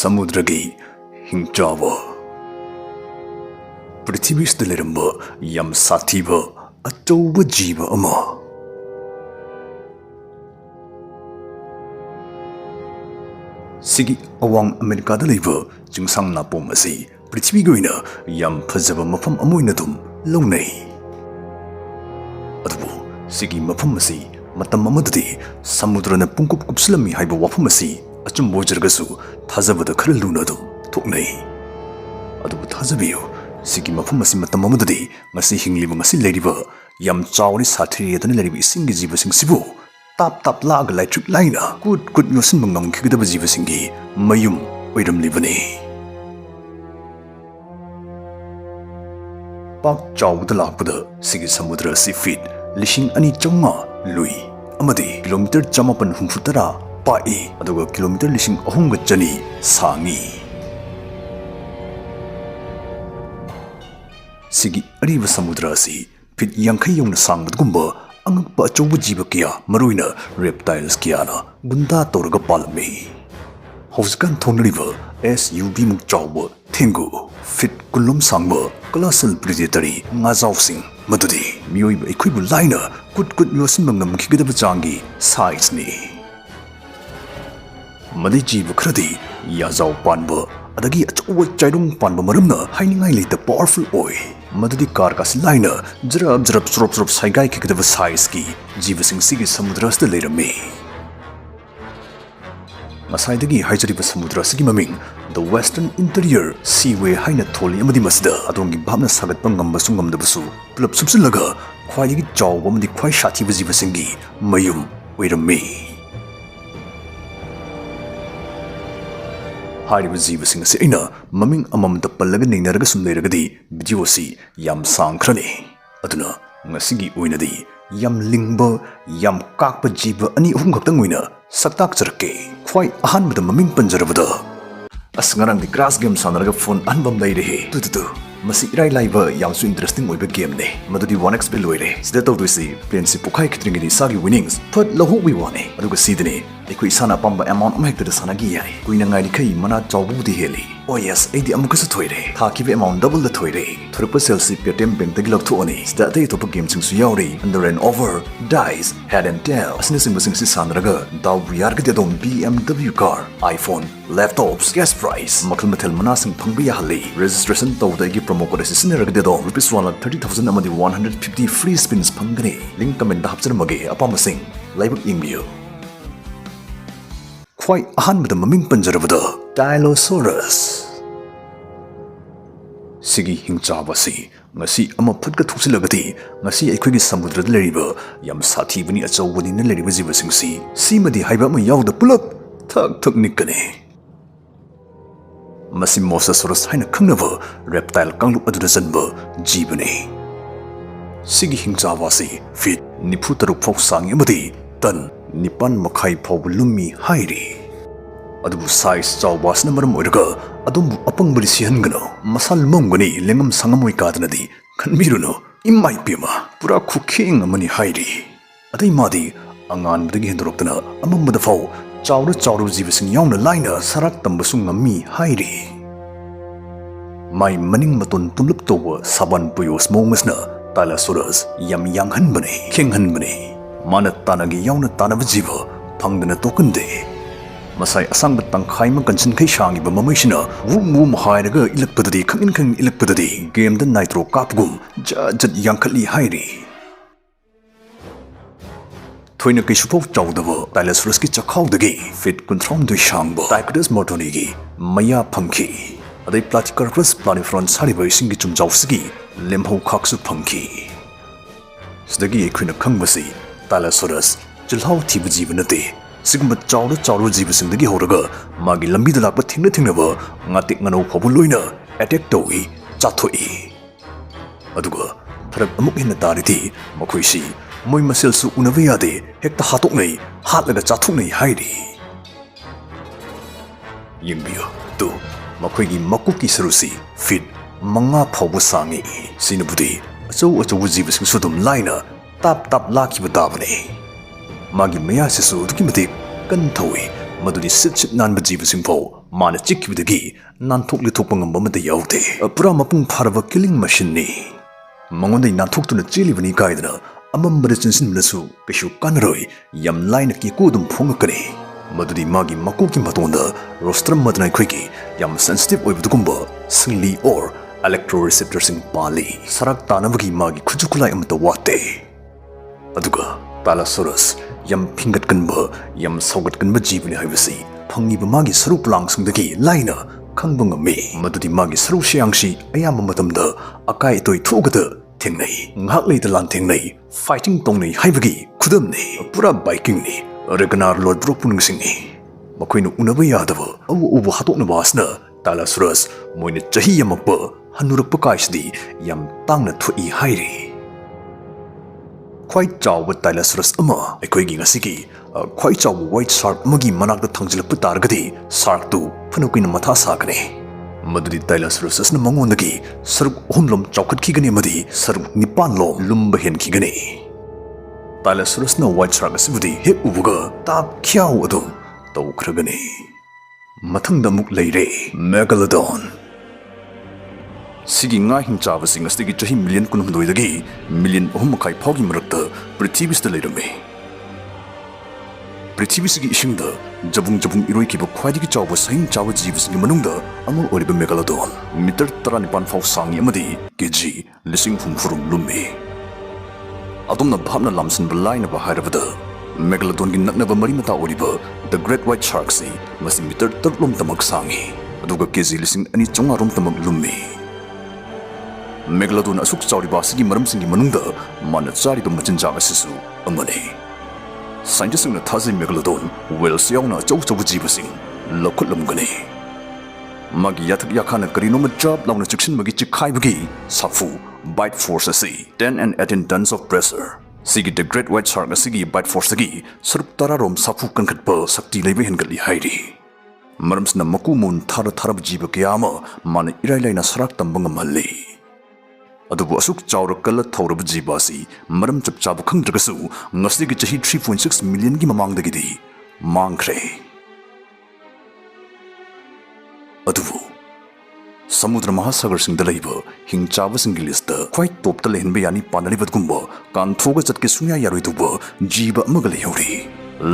Samudragi Hingchaba Prithibisda leiramba yam Sathiba Jiba ama Sigi awang America da leiba jungsang na pom asi Prithibi goina yam phajaba mafam amoina dum launai Adubu sigi mafam asi matam amadadi samudrana pungkup kupslami haiba wafam asi achum bojargasu thajabada khara luna dum thoknai Adubu thajabiyo sigi mafam asi matam amadadi ngasi hingliba ngasi leiriba yam chawri sathiri adana leiriba isingi jiba singsibu tap lag electric line kut yosin mangam khigdaba jiba singi mayum oiramlibani pak chawda lakpada sigi samudra si feet lishing ani chonga lui amadi kilometer chamapan humfutara pai aduga kilometer lishing ahunga chani sangi sigi ariba samudra si feet yankai yongna sangbadgumba angakpa achouba jiba kya maruina reptiles kyana gunda torga palmi hoskan thonriba SUV muk chawba thengu fit kulum sangba colossal predatory ngazau sing madudi mioiba equibu lina kut yosin mangam khigdaba changi size ni madi jiba khradi yazau panba adagi achouba chairung panba maramna hainingai leita powerful oi Madudi karkas lina jarab surop saigai khigdaba size ki jiba sing sigi samudrasda leiramni Masaidagi haijariba samudra sigi maming the Western Interior Seaway haina tholi amadi masda adongi bhamna sagatpa ngamba sungamdabasu pulap subsilaga khwaigi chawba amadi khwai sathiba jiba singi mayum oirammi Hariba jiba sing ase aina maming amamta pallaga neinaraga sum leiragadi video si yam sangkhrani aduna ngasigi oinadi yam lingba yam kakpa jiba ani ahum khaktang oina saktak charke khwai ahanbada maming panjarabada asngarang di crash game sanaraga phone anbam leirehe tu masi irai laiba yamsu interesting oiba game ne madudi 1xp loire sida tawduisi plane si pukhai khitringini sagi winnings phat lahu wi wane aduga sidine ekoi sana pamba amount amhekta da sanagi yai kuina ngai likai mana chawbu di heli oh yes aidi amukasu thoire thakibe amount double the thoire thorpa selsi paytm bank tagi lakthoni sida dei topa game singsu yauri under and over dice head and tail asne sing si sanaraga daw buyar ga dedom BMW car iPhone laptops gas price makal mathel manasing phangbi yahali registration tawdagi promo code sisinaraga dedom ₹130,000 amadi 150 free spins phangani link comment da hapjarmage apamasing laibak ingbiyo Khwai ahanbada maming panjarabada Dilophosaurus Sigi Hingchaba si ngasi ama phatka thusilagati ngasi aikhoigi samudrada leiriba yam sathibani achawbani na leiriba jiba singsi simadi haiba ma yawda pulap thak nikane masi Mosasaurus haina khangnaba reptile kanglup aduda janba jibani Sigi Hingchaba si feet 93 phok sangi amadi tan nipan makhai phawbu lummi hairi adubu size chawbasna maram oiraga adumbu apangbali sihangano masal mongani lengam sangamoi kadnadi khanmiruno imai pima pura khuking amani hairi adai madi angan bdagi hendoroktana amambada faw chawru jibasing yauna laina sarak tambasu ngammi hairi mai maning maton tumlup towa saban puyos mongmasna Dilophosaurus yam yanghanbani khenghanbani Mana tanagi yauna tanaba jiba phangdana tokande Masai asang batang khaima kanchin khai shangi ba mamaisina wum hairaga ilakpadadi khangin ilakpadadi game da nitro kapgum jat yankali hairi Thoina kai shupok chawdaba Dilophosaurus ki chakhaudagi fit kunthrom dui shangba Tychicus mortonigi maya phangki adai Platycarpus planifron sariba isingi chumjawsigi lemhau khaksu phangki Sidagi ekhina khangbasi Dilophosaurus chilhau thiba jiba nate sigma chawru jiba singdagi horaga magi lambi da lakpa thingnaba ngatik ngano phabu loina attack tawi chathoi aduga pharak amuk hinna tariti makhoisi moi maselsu unaba yade hekta hatoknai hatlaga chathoknai hairi yengbiyo tu makhoigi makuki sarusi fit manga phabu sangi sinabudi achou jiba sing sudum laina tap laki badabane magi maya sisu duki matik kan thawi maduni sit nan bajiba singfo ꯃꯥꯅ ꯆꯤꯛꯈꯤꯕꯗꯒꯤ ꯅꯥꯟꯊꯣꯛ ꯂꯤꯊꯣꯛꯄ ꯉꯝꯕ ꯑꯃꯠꯇ ꯌꯥꯎꯗꯦ ꯄꯨꯔꯥ ꯃꯄꯨꯡ ꯐꯥꯔꯕ killing ꯃꯦꯁꯤꯟꯅꯤ ꯃꯉꯣꯟꯗꯩ ꯅꯥꯟꯊꯣꯛꯇꯨꯅ ꯆꯦꯜꯂꯤꯕꯅꯤ ꯀꯥꯏꯗꯅ ꯑꯃꯝꯕꯗ ꯆꯤꯟꯁꯤꯟꯕꯅꯁꯨ ꯀꯩꯁꯨ ꯀꯥꯟꯅꯔꯣꯏ ꯌꯥꯝ ꯂꯥꯏꯅ ꯀꯦꯀꯨ ꯑꯗꯨꯝ ꯐꯣꯡꯉꯛꯀꯅꯤ ꯃꯗꯨꯗꯤ ꯃꯥꯒꯤ ꯃꯀꯣꯛꯀꯤ ꯃꯇꯣꯟꯗ ꯔꯣꯁꯇ꯭ꯔꯝ ꯑꯗꯨꯅ ꯑꯩꯈꯣꯏꯒꯤ ꯌꯥꯝ ꯁꯦꯟꯁꯤꯇꯤꯚ ꯑꯣꯏꯕꯗꯨꯒꯨꯝꯕ ꯁꯤꯡꯂꯤ ꯑꯣꯔ electroreceptorsing ꯄꯥꯜꯂꯤ ꯁꯔꯥꯛ ꯇꯥꯅꯕꯒꯤ ꯃꯥꯒꯤ ꯈꯨꯠꯁꯨ ꯈꯨꯠꯂꯥꯏ ꯑꯃꯠꯇ ꯋꯥꯠꯇꯦ ꯑꯗꯨꯒ ꯄꯦꯂꯥꯁꯣꯔꯁ ꯌꯥꯝ ꯐꯤꯡꯒꯠꯀꯟꯕ ꯌꯥꯝ ꯁꯧꯒꯠꯀꯟꯕ ꯖꯤꯕꯅꯤ ꯍꯥꯏꯕꯁꯤ ꯐꯪꯉꯤꯕ ꯃꯥꯒꯤ ꯁꯔꯨ ꯄꯣꯂꯥꯡꯁꯤꯡꯗꯒꯤ ꯂꯥꯏꯅ ꯈꯪꯕ ꯉꯝꯃꯤ ꯃꯗꯨꯗꯤ ꯃꯥꯒꯤ ꯁꯔꯨ ꯁꯌꯥꯡꯁꯤ ꯑꯌꯥꯝꯕ ꯃꯇꯝꯗ ꯑꯀꯥꯏ ꯑꯇꯣꯏ ꯊꯣꯛꯑꯒꯗ ꯊꯦꯡꯅꯩ ꯉꯥꯏꯍꯥꯛ ꯂꯩꯇ ꯂꯥꯟꯊꯦꯡꯅꯩ ꯐꯥꯏꯇꯤꯡ ꯇꯧꯅꯩ ꯍꯥꯏꯕꯒꯤ ꯈꯨꯗꯝꯅꯤ ꯄꯨꯔꯥ ꯕꯥꯏꯀꯤꯡꯅꯤ ꯔꯦꯒꯅꯥꯔ ꯂꯣꯔꯗ ꯕ꯭ꯔꯣꯛꯄꯨ ꯅꯤꯡꯁꯤꯡꯉꯤ ꯃꯈꯣꯏꯅ ꯎꯅꯕ ꯌꯥꯗꯕ ꯑꯎ ꯍꯥꯠꯇꯣꯛꯅꯕ ꯑꯁꯤꯅ ꯇꯥꯏꯂꯣꯁꯣꯔꯁ ꯃꯣꯏꯅ ꯆꯍꯤ ꯌꯥꯝꯃꯛꯄ ꯍꯟꯅꯨꯔꯛꯄ ꯀꯥꯏꯁꯤꯗꯤ ꯌꯥꯝ ꯇꯥꯡꯅ ꯊꯣꯛꯏ ꯍꯥꯏꯔꯤ ꯈ꯭ꯋꯥꯏ ꯆꯥꯎꯕ ꯇꯥꯏꯂꯣꯁꯣꯔꯁ ꯑꯃ ꯑꯩꯈꯣꯏꯒꯤ ꯉꯁꯤꯒꯤ ꯈ꯭ꯋꯥꯏ ꯆꯥꯎꯕ ꯋꯥꯏꯠ ꯁꯥꯔꯛ ꯑꯃꯒꯤ ꯃꯅꯥꯛꯇ ꯊꯥꯡꯖꯤꯜꯂꯛꯄ ꯇꯥꯔꯒꯗꯤ ꯁꯥꯔꯛꯇꯨ ꯐꯅ ꯀꯨꯏꯅ ꯃꯊꯥ ꯁꯥꯒꯅꯤ ꯃꯗꯨꯗꯤ ꯇꯥꯏꯂꯣꯁꯣꯔꯁ ꯑꯁꯤꯅ ꯃꯉꯣꯟꯗꯒꯤ ꯁꯔꯨꯛ 3 ꯆꯥꯎꯈꯠꯈꯤꯒꯅꯤ ꯑꯃꯗꯤ ꯁꯔꯨꯛ 9 ꯂꯨꯝꯕ ꯍꯦꯟꯈꯤꯒꯅꯤ ꯇꯥꯏꯂꯣꯁꯣꯔꯁꯅ ꯋꯥꯏꯠ ꯁꯥꯔꯛ ꯑꯁꯤꯕꯨꯗꯤ ꯍꯦꯛ ꯎꯕꯒ ꯇꯥꯞ ꯈ꯭ꯌꯥꯎ ꯑꯗꯨ ꯇꯧꯈ꯭ꯔꯒꯅꯤ ꯃꯊꯪꯗ ꯑꯃꯨꯛ ꯂꯩꯔꯦ ꯃꯦꯒꯥꯂꯣꯗꯣꯟ ꯁꯤꯒꯤ ꯉꯥ ꯍꯤꯡꯆꯥꯕꯁꯤꯡ ꯑꯁꯤꯒꯤ ꯆꯍꯤ ꯃꯤꯂꯤꯌꯟ 18ꯗꯒꯤ ꯃꯤꯂꯤꯌꯟ 3.5 ꯐꯥꯎꯒꯤ ꯃꯔꯛꯇ ꯄ꯭ꯔꯤꯊꯤꯕꯤꯁꯤꯗ ꯂꯩꯔꯝꯃꯤ ꯄ꯭ꯔꯤꯊꯤꯕꯤꯁꯤꯒꯤ ꯏꯁꯤꯡꯗ ꯖꯕꯨꯡ ꯏꯔꯣꯏꯈꯤꯕ ꯈ꯭ꯋꯥꯏꯗꯒꯤ ꯆꯥꯎꯕ ꯁꯍꯤꯡ ꯆꯥꯕ ꯖꯤꯕꯁꯤꯡꯒꯤ ꯃꯅꯨꯡꯗ ꯑꯃ ꯑꯣꯏꯔꯤꯕ ꯃꯦꯒꯥꯂꯣꯗꯣꯟ ꯃꯤꯇꯔ 19 ꯐꯥꯎ ꯁꯥꯡꯉꯤ ꯑꯃꯗꯤ ꯀꯦꯖꯤ 60,000 ꯂꯨꯝꯃꯤ ꯑꯗꯣꯝꯅ ꯚꯥꯞꯅ ꯂꯥꯝꯁꯤꯟꯕ ꯂꯥꯏꯅꯕ ꯍꯥꯏꯔꯕꯗ ꯃꯦꯒꯥꯂꯣꯗꯣꯟꯒꯤ ꯅꯛꯅꯕ ꯃꯔꯤ ꯃꯇꯥ ꯑꯣꯏꯔꯤꯕ ꯗ ꯒ꯭ꯔꯦꯠ ꯋꯥꯏꯠ ꯁꯥꯔꯛꯁꯤ ꯃꯁꯤ ꯃꯤꯇꯔ 3 ꯁꯥꯡꯉꯤ ꯑꯗꯨꯒ ꯀꯦꯖꯤ 2,500 ꯂꯨꯝꯃꯤ ꯃꯦꯒꯥꯂꯣꯗꯣꯟ ꯑꯁꯨꯛ ꯆꯥꯎꯔꯤꯕ ꯑꯁꯤꯒꯤ ꯃꯔꯝꯁꯤꯡꯒꯤ ꯃꯅꯨꯡꯗ ꯃꯥꯅ ꯆꯥꯔꯤꯕ ꯃꯆꯤꯟꯖꯥꯛ ꯑꯁꯤꯁꯨ ꯑꯃꯅꯤ ꯁꯥꯏꯟꯇꯤꯁꯁꯤꯡꯅ ꯊꯥꯖꯩ ꯃꯦꯒꯥꯂꯣꯗꯣꯟ ꯋꯦꯜꯁ ꯌꯥꯎꯅ ꯑꯆꯧ ꯖꯤꯕꯁꯤꯡ ꯂꯧꯈꯠꯂꯝꯒꯅꯤ ꯃꯥꯒꯤ ꯌꯥꯊꯛ ꯌꯥꯈꯥꯅ ꯀꯔꯤꯅꯣꯃ ꯆꯞ ꯂꯥꯎꯅ ꯆꯤꯛꯁꯤꯟꯕꯒꯤ ꯆꯤꯛꯈꯥꯏꯕꯒꯤ ꯁꯥꯐꯨ ꯕꯥꯏꯠ ꯐꯣꯔꯁ ꯑꯁꯤ 10 and 18 tons of pressure ꯁꯤꯒꯤ ꯗ ꯒ꯭ꯔꯦꯠ ꯋꯥꯏꯠ ꯁꯥꯔꯛ ꯑꯁꯤꯒꯤ ꯕꯥꯏꯠ ꯐꯣꯔꯁꯇꯒꯤ ꯁꯔꯨꯛ 10 ꯔꯣꯝ ꯁꯥꯐꯨ ꯀꯟꯈꯠꯄ ꯁꯛꯇꯤ ꯂꯩꯕ ꯍꯦꯟꯒꯠꯂꯤ ꯍꯥꯏꯔꯤ ꯃꯔꯝꯁꯤꯅ ꯃꯀꯨ ꯃꯣꯟ ꯊꯥꯔꯕ ꯖꯤꯕ ꯀꯌꯥ ꯑꯃ ꯃꯥꯅ ꯏꯔꯥꯏ ꯂꯥꯏꯅ ꯁꯔꯥꯛ ꯇꯝꯕ ꯉꯝꯍꯜꯂꯤ ꯑꯗꯨꯕꯨ ꯑꯁꯨꯛ ꯆꯥꯎꯔ ꯀꯜꯂ ꯊꯧꯔꯕ ꯖꯤꯕ ꯑꯁꯤ ꯃꯔꯝ ꯆꯞ ꯆꯥꯕ ꯈꯪꯗ꯭ꯔꯒꯁꯨ ꯉꯁꯤꯒꯤ ꯆꯍꯤ 3.6 ꯃꯤꯂꯤꯌꯟꯒꯤ ꯃꯃꯥꯡꯗꯒꯤꯗꯤ ꯃꯥꯡꯈ꯭ꯔꯦ ꯑꯗꯨꯕꯨ ꯁꯃꯨꯗ꯭ꯔ ꯃꯍꯥꯁꯥꯒꯔꯁꯤꯡꯗ ꯂꯩꯕ ꯍꯤꯡꯆꯥꯕꯁꯤꯡꯒꯤ ꯂꯤꯁꯇ ꯈ꯭ꯋꯥꯏ ꯇꯣꯞꯇ ꯂꯩꯍꯟꯕ ꯌꯥꯅꯤ ꯄꯥꯅꯔꯤꯕꯒꯨꯝꯕ ꯀꯥꯟꯊꯣꯛꯑꯒ ꯆꯠꯀꯦ ꯁꯨꯡꯌꯥ ꯌꯥꯔꯣꯏꯗꯧꯕ ꯖꯤꯕ ꯑꯃꯒ ꯂꯩꯍꯧꯔꯤ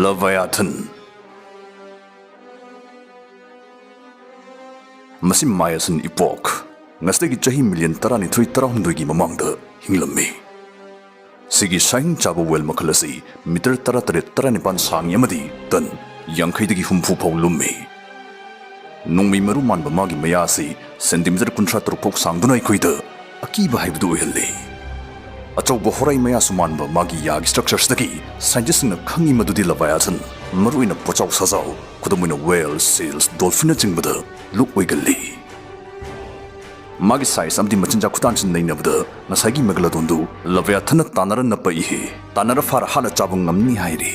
ꯂꯦꯚꯤꯌꯥꯊꯟ ꯃꯁꯤ ꯃꯥꯌꯥꯁꯟ ꯏꯄꯣꯛ ꯉꯁꯤꯒꯤ ꯆꯍꯤ ꯃꯤꯂꯤꯌꯟ 19-18ꯒꯤ ꯃꯃꯥꯡꯗ ꯍꯤꯡꯂꯝꯃꯤ ꯁꯤꯒꯤ ꯁꯍꯤꯡ ꯆꯥꯕ ꯋꯦꯜ ꯃꯈꯜ ꯑꯁꯤ ꯃꯤꯇꯔ 18-19 ꯁꯥꯡꯉꯤ ꯑꯃꯗꯤ ꯇꯟ 50-60 ꯐꯥꯎ ꯂꯨꯝꯃꯤ ꯅꯣꯡꯃꯩ ꯃꯔꯨ ꯃꯥꯟꯕ ꯃꯥꯒꯤ ꯃꯌꯥ ꯑꯁꯤ ꯁꯦꯟꯇꯤꯃꯤꯇꯔ 53 ꯐꯥꯎ ꯁꯥꯡꯗꯨꯅ ꯑꯩꯈꯣꯏꯗ ꯑꯀꯤꯕ ꯍꯥꯏꯕꯗꯨ ꯑꯣꯏꯍꯜꯂꯤ ꯑꯆꯧꯕ ꯍꯣꯔꯥꯏ ꯃꯌꯥꯁꯨ ꯃꯥꯟꯕ ꯃꯥꯒꯤ ꯌꯥꯒꯤ ꯁ꯭ꯇꯔꯛꯆꯔꯁꯤꯗꯒꯤ ꯁꯥꯏꯟꯇꯤꯁꯁꯤꯡꯅ ꯈꯪꯉꯤ ꯃꯗꯨꯗꯤ ꯂꯦꯚꯤꯌꯥꯊꯟ ꯃꯔꯨꯑꯣꯏꯅ ꯄꯣꯆꯥꯎ ꯁꯥꯖꯥꯎ ꯈꯨꯗꯝ ꯑꯣꯏꯅ ꯋꯦꯜ ꯁꯤꯜꯁ ꯗꯣꯜꯐꯤꯟꯅꯆꯤꯡꯕꯗ ꯂꯨꯛ ꯑꯣꯏꯒꯜꯂꯤ ꯃꯥꯒꯤ ꯁꯥꯏꯖ ꯑꯃꯗꯤ ꯃꯆꯤꯟꯖꯥꯛ ꯈꯨꯇꯥꯟꯁꯤꯟ ꯅꯩꯅꯕꯗ ꯉꯁꯥꯏꯒꯤ ꯃꯦꯒꯥꯂꯣꯗꯣꯟꯗꯨ ꯂꯦꯚꯤꯌꯥꯊꯟꯅ ꯇꯥꯟꯅꯔ ꯅꯞꯄ ꯏꯍꯦ ꯇꯥꯟꯅꯔ ꯐꯥꯔ ꯍꯥꯟꯅ ꯆꯥꯕ ꯉꯝꯅꯤ ꯍꯥꯏꯔꯤ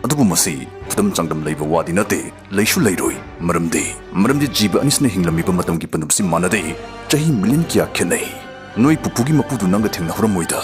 ꯑꯗꯨꯕꯨ ꯃꯁꯤ ꯈꯨꯗꯝ ꯆꯥꯡꯗꯝ ꯂꯩꯕ ꯋꯥꯗꯤ ꯅꯠꯇꯦ ꯂꯩꯁꯨ ꯂꯩꯔꯣꯏ ꯃꯔꯝꯗꯤ ꯖꯤꯕ ꯑꯅꯤꯁꯤꯅ ꯍꯤꯡꯂꯝꯃꯤꯕ ꯃꯇꯝꯒꯤ ꯄꯨꯟꯁꯤ ꯃꯥꯟꯅꯗꯦ ꯆꯍꯤ ꯃꯤꯂꯤꯌꯟ ꯀꯌꯥ ꯈꯦꯠꯅꯩ ꯅꯣꯏ ꯄꯨꯄꯨꯒꯤ ꯃꯄꯨꯗꯨ ꯅꯪꯒ ꯊꯦꯡꯅꯍꯧꯔꯝꯃꯣꯏꯗ